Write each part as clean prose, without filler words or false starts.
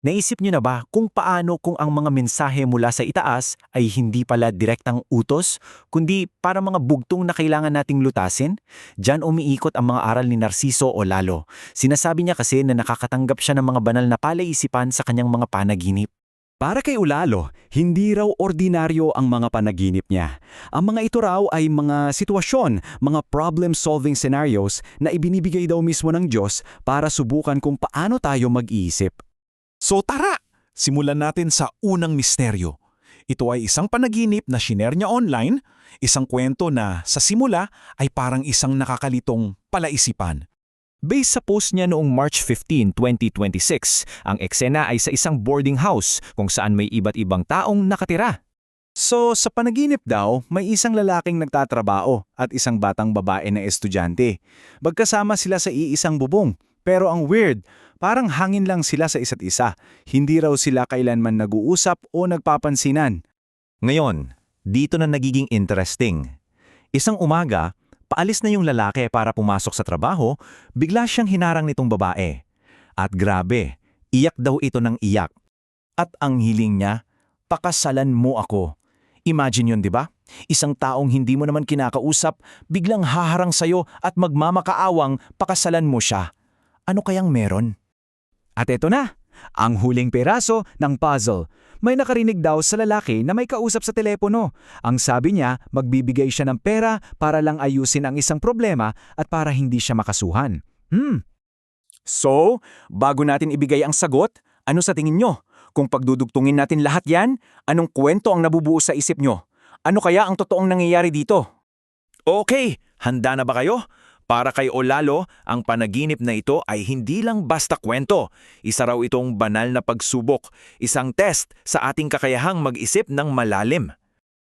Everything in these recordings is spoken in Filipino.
Naisip niyo na ba kung paano kung ang mga mensahe mula sa itaas ay hindi pala direktang utos, kundi para mga bugtong na kailangan nating lutasin? Diyan umiikot ang mga aral ni Narciso o Lalo. Sinasabi niya kasi na nakakatanggap siya ng mga banal na palaisipan sa kanyang mga panaginip. Para kay Ulalo, hindi raw ordinaryo ang mga panaginip niya. Ang mga ito raw ay mga sitwasyon, mga problem-solving scenarios na ibinibigay daw mismo ng Diyos para subukan kung paano tayo mag-iisip. So tara, simulan natin sa unang misteryo. Ito ay isang panaginip na shinare niya online, isang kwento na sa simula ay parang isang nakakalitong palaisipan. Based sa post niya noong March 15, 2026, ang eksena ay sa isang boarding house kung saan may iba't ibang taong nakatira. So, sa panaginip daw, may isang lalaking nagtatrabaho at isang batang babae na estudyante. Magkasama sila sa iisang bubong. Pero ang weird, parang hangin lang sila sa isa't isa. Hindi raw sila kailanman nag-uusap o nagpapansinan. Ngayon, dito na nagiging interesting. Isang umaga, paalis na yung lalaki para pumasok sa trabaho, bigla siyang hinarang nitong babae. At grabe, iyak daw ito ng iyak. At ang hiling niya, pakasalan mo ako. Imagine yun, di ba? Isang taong hindi mo naman kinakausap, biglang haharang sa'yo at magmamakaawang pakasalan mo siya. Ano kayang meron? At eto na, ang huling peraso ng puzzle. May nakarinig daw sa lalaki na may kausap sa telepono. Ang sabi niya, magbibigay siya ng pera para lang ayusin ang isang problema at para hindi siya makasuhan. So, bago natin ibigay ang sagot, ano sa tingin nyo? Kung pagdudugtungin natin lahat yan, anong kwento ang nabubuo sa isip nyo? Ano kaya ang totoong nangyayari dito? Okay, handa na ba kayo? Para kay Olalo, ang panaginip na ito ay hindi lang basta kwento. Isa raw itong banal na pagsubok, isang test sa ating kakayahang mag-isip ng malalim.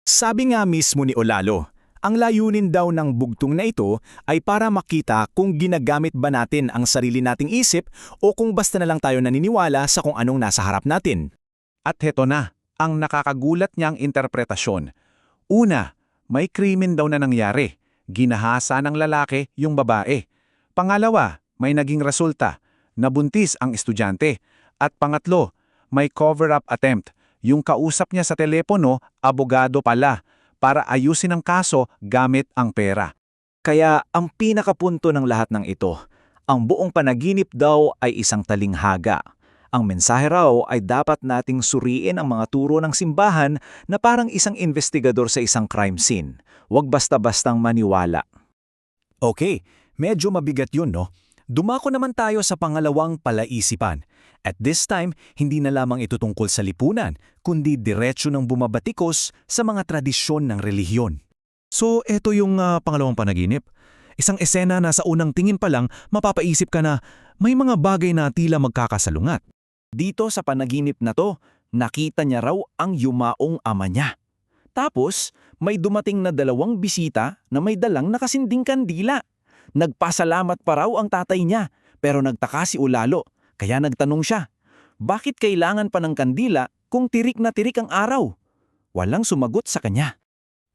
Sabi nga mismo ni Olalo, ang layunin daw ng bugtong na ito ay para makita kung ginagamit ba natin ang sarili nating isip o kung basta na lang tayo naniniwala sa kung anong nasa harap natin. At heto na, ang nakakagulat niyang interpretasyon. Una, may krimen daw na nangyari. Ginahasa ng lalaki yung babae. Pangalawa, may naging resulta. Nabuntis ang estudyante. At pangatlo, may cover-up attempt. Yung kausap niya sa telepono, abogado pala, para ayusin ang kaso gamit ang pera. Kaya ang pinakapunto ng lahat ng ito, ang buong panaginip daw ay isang talinghaga. Ang mensahe raw ay dapat nating suriin ang mga turo ng simbahan na parang isang investigador sa isang crime scene. Huwag basta-bastang maniwala. Okay, medyo mabigat yun, no? Dumako naman tayo sa pangalawang palaisipan. At this time, hindi na lamang ito tungkol sa lipunan, kundi diretsyo ng bumabatikos sa mga tradisyon ng relihiyon. So, eto yung pangalawang panaginip. Isang esena na sa unang tingin pa lang, mapapaisip ka na may mga bagay na tila magkakasalungat. Dito sa panaginip na to, nakita niya raw ang yumaong ama niya. Tapos, may dumating na dalawang bisita na may dalang nakasinding kandila. Nagpasalamat pa raw ang tatay niya, pero nagtaka si Ulalo, kaya nagtanong siya, bakit kailangan pa ng kandila kung tirik na tirik ang araw? Walang sumagot sa kanya.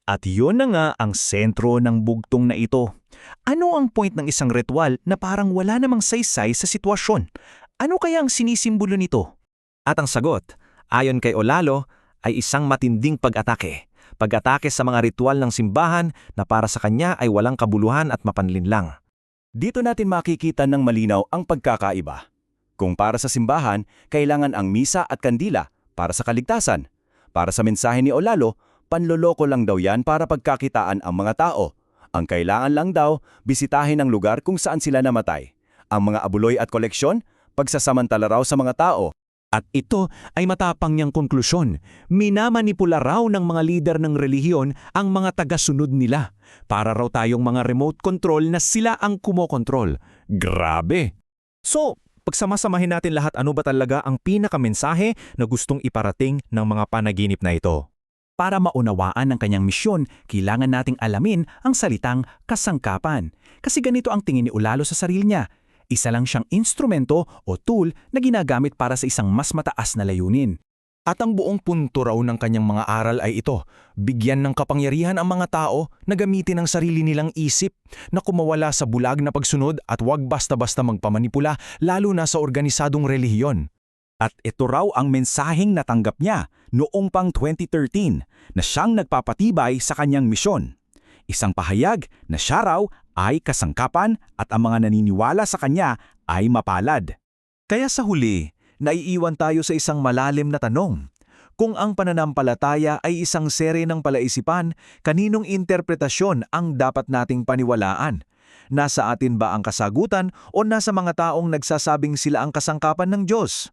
At yun na nga ang sentro ng bugtong na ito. Ano ang point ng isang ritual na parang wala namang saysay sa sitwasyon? Ano kaya ang sinisimbolo nito? At ang sagot, ayon kay Olalo, ay isang matinding pag-atake. Pag-atake sa mga ritual ng simbahan na para sa kanya ay walang kabuluhan at mapanlinlang. Dito natin makikita ng malinaw ang pagkakaiba. Kung para sa simbahan, kailangan ang misa at kandila para sa kaligtasan. Para sa mensahe ni Olalo, panloloko lang daw yan para pagkakitaan ang mga tao. Ang kailangan lang daw, bisitahin ang lugar kung saan sila namatay. Ang mga abuloy at koleksyon, pagsasamantala raw sa mga tao. At ito ay matapang niyang konklusyon. Minamanipula raw ng mga lider ng relihiyon ang mga tagasunod nila. Para raw tayong mga remote control na sila ang kumokontrol. Grabe! So, pagsamasamahin natin lahat, ano ba talaga ang pinakamensahe na gustong iparating ng mga panaginip na ito? Para maunawaan ang kanyang misyon, kailangan nating alamin ang salitang kasangkapan. Kasi ganito ang tingin ni Ulalo sa sarili niya. Isa lang siyang instrumento o tool na ginagamit para sa isang mas mataas na layunin. At ang buong punto raw ng kanyang mga aral ay ito, bigyan ng kapangyarihan ang mga tao na gamitin ang sarili nilang isip, na kumawala sa bulag na pagsunod at huwag basta-basta magpamanipula, lalo na sa organisadong relihiyon. At ito raw ang mensaheng natanggap niya noong pang 2013 na siyang nagpapatibay sa kanyang misyon. Isang pahayag na siya raw ay kasangkapan at ang mga naniniwala sa kanya ay mapalad. Kaya sa huli, naiiwan tayo sa isang malalim na tanong. Kung ang pananampalataya ay isang sere ng palaisipan, kaninong interpretasyon ang dapat nating paniwalaan? Nasa atin ba ang kasagutan o nasa mga taong nagsasabing sila ang kasangkapan ng Diyos?